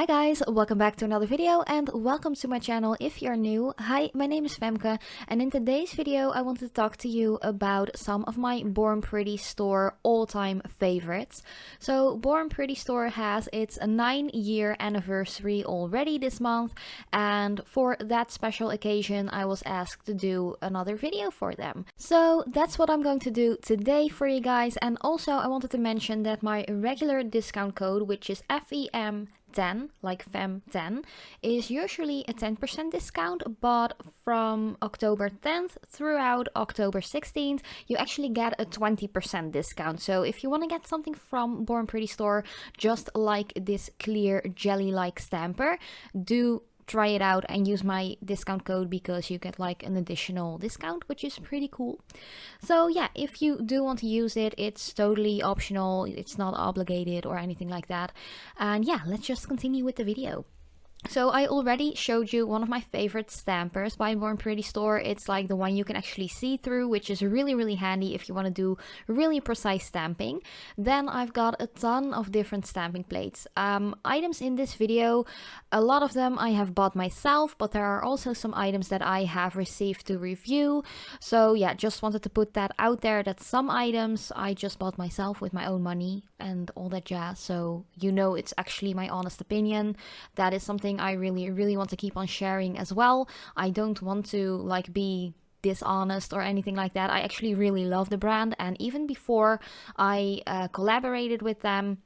Hi guys, welcome back to another video and welcome to my channel if you're new. Hi, my name is Femke and in today's video I want to talk to you about some of my Born Pretty store all-time favorites. So Born Pretty store has its 9-year anniversary already this month, and for that special occasion I was asked to do another video for them. So that's what I'm going to do today for you guys, and also I wanted to mention that my regular discount code, which is FEM10, like Fem10, is usually a 10% discount, but from October 10th throughout October 16th, you actually get a 20% discount. So if you want to get something from Born Pretty store, just like this clear jelly-like stamper, do try it out and use my discount code because you get like an additional discount, which is pretty cool. So yeah, if you do want to use it, it's totally optional, it's not obligated or anything like that. And yeah, let's just continue with the video. So I already showed you one of my favorite stampers by Born Pretty store. It's like the one you can actually see through, which is really handy if you want to do really precise stamping. Then I've got a ton of different stamping plates. Items in this video, a lot of them I have bought myself, but there are also some items that I have received to review. So yeah, just wanted to put that out there that some items I just bought myself with my own money and all that jazz. So you know, it's actually my honest opinion. That is something I really want to keep on sharing as well. I don't want to like be dishonest or anything like that. I actually really love the brand, and even before I collaborated with them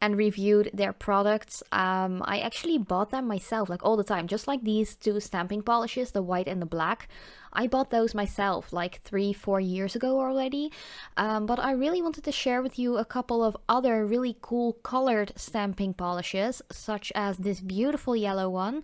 and reviewed their products, I actually bought them myself, like all the time, just like these two stamping polishes, the white and the black. I bought those myself like 3-4 years ago already, but I really wanted to share with you a couple of other really cool colored stamping polishes, such as this beautiful yellow one.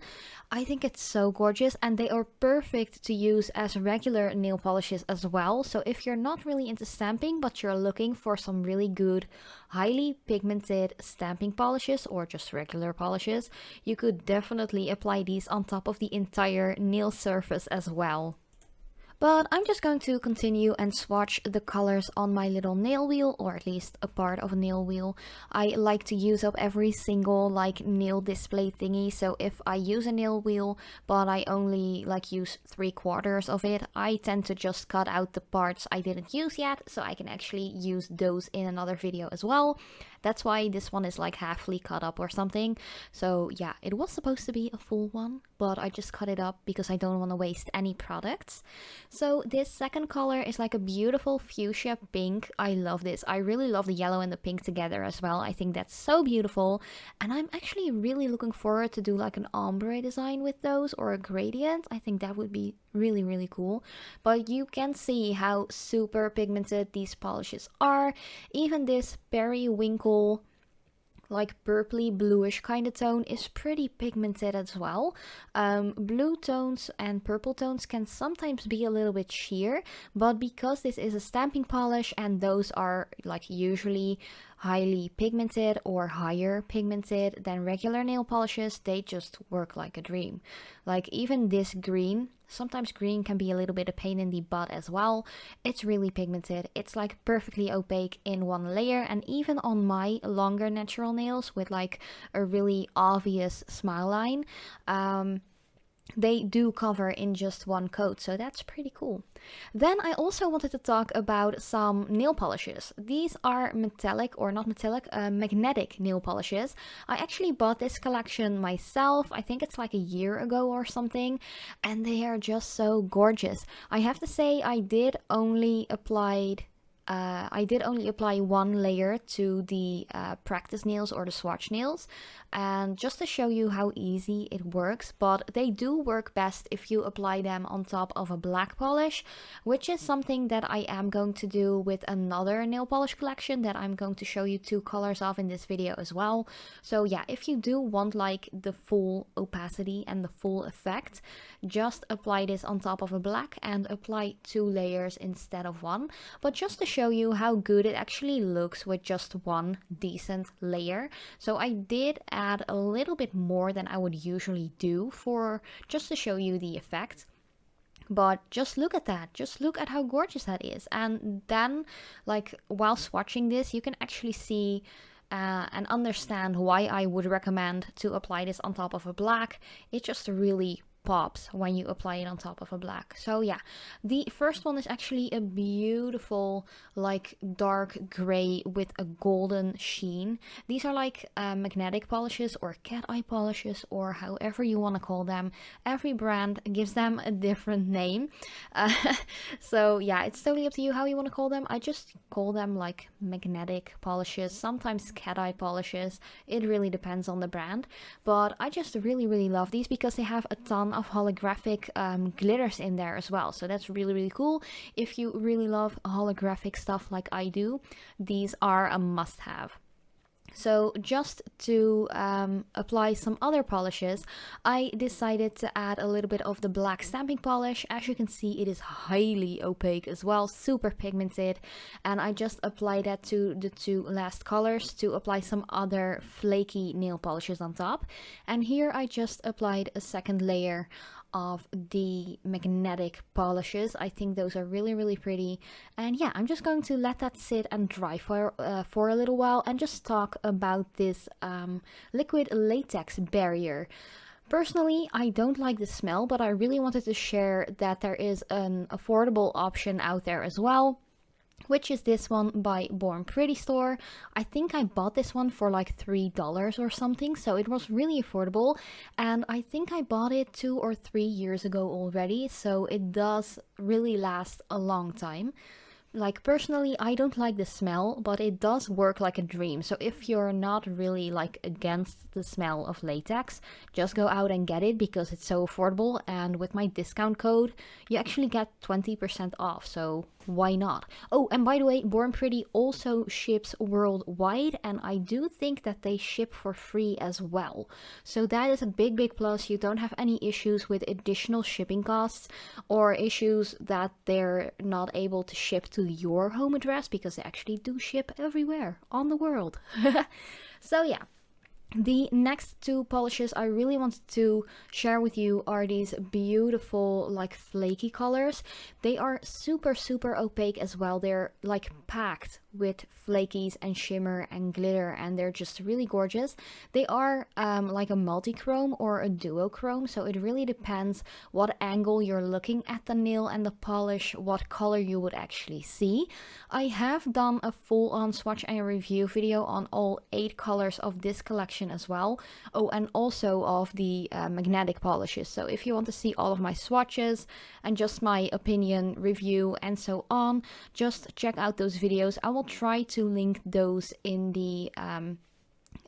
I think it's so gorgeous, and they are perfect to use as regular nail polishes as well. So if you're not really into stamping but you're looking for some really good highly pigmented stamping polishes or just regular polishes, you could definitely apply these on top of the entire nail surface as well. But I'm just going to continue and swatch the colors on my little nail wheel, or at least a part of a nail wheel. I like to use up every single like nail display thingy, so if I use a nail wheel but I only like use 3/4 of it, I tend to just cut out the parts I didn't use yet, so I can actually use those in another video as well. That's why this one is like halfly cut up or something. So yeah, it was supposed to be a full one, but I just cut it up because I don't want to waste any products. So this second color is like a beautiful fuchsia pink. I love this. I really love the yellow and the pink together as well. I think that's so beautiful, and I'm actually really looking forward to do like an ombre design with those, or a gradient. I think that would be really cool. But you can see how super pigmented these polishes are. Even this periwinkle, like purpley bluish kind of tone, is pretty pigmented as well. Blue tones and purple tones can sometimes be a little bit sheer, but because this is a stamping polish and those are like usually highly pigmented or higher pigmented than regular nail polishes, they just work like a dream. Like even this green, sometimes green can be a little bit a pain in the butt as well. It's really pigmented. It's like perfectly opaque in one layer, and even on my longer natural nails with like a really obvious smile line, they do cover in just one coat, so that's pretty cool. Then I also wanted to talk about some nail polishes. These are metallic, or not metallic, magnetic nail polishes. I actually bought this collection myself, I think it's like a year ago or something, and they are just so gorgeous. I have to say I did only apply one layer to the practice nails or the swatch nails, and just to show you how easy it works. But they do work best if you apply them on top of a black polish, which is something that I am going to do with another nail polish collection that I'm going to show you 2 colors of in this video as well. So yeah, if you do want like the full opacity and the full effect, just apply this on top of a black and apply 2 layers instead of 1. But just to show you how good it actually looks with just 1 decent layer, so I did add a little bit more than I would usually do for just to show you the effect. But just look at that, just look at how gorgeous that is. And then like while swatching this, you can actually see and understand why I would recommend to apply this on top of a black, it just really pops when you apply it on top of a black. So yeah, the first one is actually a beautiful like dark gray with a golden sheen. These are like magnetic polishes or cat eye polishes, or however you want to call them. Every brand gives them a different name. So yeah, it's totally up to you how you want to call them. I just call them like magnetic polishes, sometimes cat eye polishes. It really depends on the brand, but I just really love these because they have a ton of holographic glitters in there as well. So that's really cool. If you really love holographic stuff like I do, these are a must-have. So just to apply some other polishes, I decided to add a little bit of the black stamping polish. As you can see, it is highly opaque as well, super pigmented, and I just applied that to the two last colors to apply some other flaky nail polishes on top. And here I just applied a second layer of the magnetic polishes. I think those are really pretty, and yeah, I'm just going to let that sit and dry for a little while and just talk about this liquid latex barrier. Personally, I don't like the smell, but I really wanted to share that there is an affordable option out there as well, which is this one by Born Pretty Store. I think I bought this one for like $3 or something, so it was really affordable, and I think I bought it 2 or 3 years ago already, so it does really last a long time. Like personally, I don't like the smell, but it does work like a dream. So if you're not really like against the smell of latex, just go out and get it because it's so affordable, and with my discount code you actually get 20% off, so why not? Oh, and by the way, Born Pretty also ships worldwide, and I do think that they ship for free as well. So that is a big plus. You don't have any issues with additional shipping costs or issues that they're not able to ship to your home address, because they actually do ship everywhere on the world. So yeah. The next two polishes I really wanted to share with you are these beautiful like flaky colors. They are super opaque as well. They're like packed with flakies and shimmer and glitter, and they're just really gorgeous. They are like a multi-chrome or a duochrome, so it really depends what angle you're looking at the nail and the polish, what color you would actually see. I have done a full-on swatch and review video on all 8 colors of this collection as well. Oh, and also of the magnetic polishes. So if you want to see all of my swatches and just my opinion, review, and so on, just check out those videos. I will try to link those in the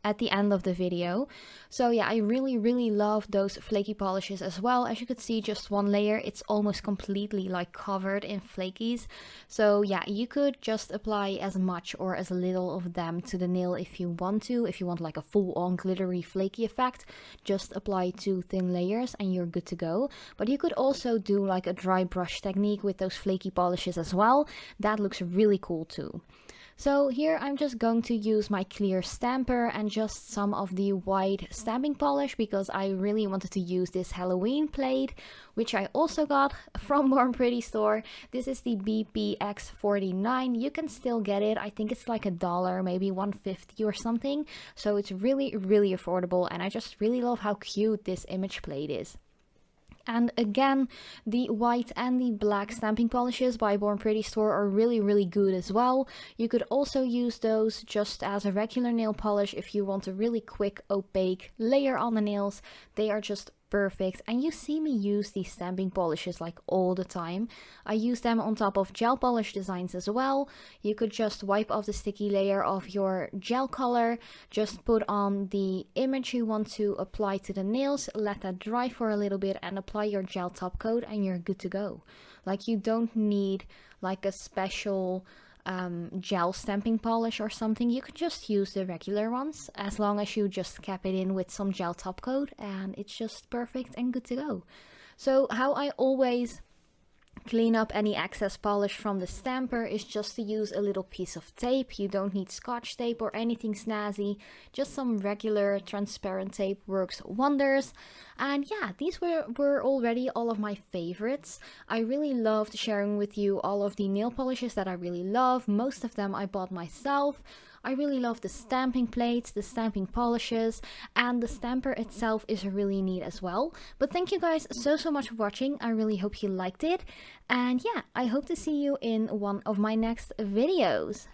at the end of the video. So yeah, I really love those flaky polishes as well. As you could see, just one layer, it's almost completely like covered in flakies. So yeah, you could just apply as much or as little of them to the nail if you want to. If you want like a full-on glittery flaky effect, just apply 2 thin layers and you're good to go. But you could also do like a dry brush technique with those flaky polishes as well. That looks really cool too. So here I'm just going to use my clear stamper and just some of the white stamping polish, because I really wanted to use this Halloween plate, which I also got from Born Pretty Store. This is the BPX49. You can still get it. I think it's like $1, maybe $1.50 or something. So it's really affordable, and I just really love how cute this image plate is. And again, the white and the black stamping polishes by Born Pretty Store are really good as well. You could also use those just as a regular nail polish if you want a really quick opaque layer on the nails. They are just perfect, and you see me use these stamping polishes like all the time. I use them on top of gel polish designs as well. You could just wipe off the sticky layer of your gel color, just put on the image you want to apply to the nails, let that dry for a little bit, and apply your gel top coat, and you're good to go. Like, you don't need like a special gel stamping polish or something. You could just use the regular ones as long as you just cap it in with some gel top coat, and it's just perfect and good to go. So how I always clean up any excess polish from the stamper is just to use a little piece of tape. You don't need Scotch tape or anything snazzy, just some regular transparent tape works wonders. And yeah, these were already all of my favorites. I really loved sharing with you all of the nail polishes that I really love. Most of them I bought myself. I really love the stamping plates, the stamping polishes, and the stamper itself is really neat as well. But thank you guys so much for watching. I really hope you liked it. And yeah, I hope to see you in one of my next videos.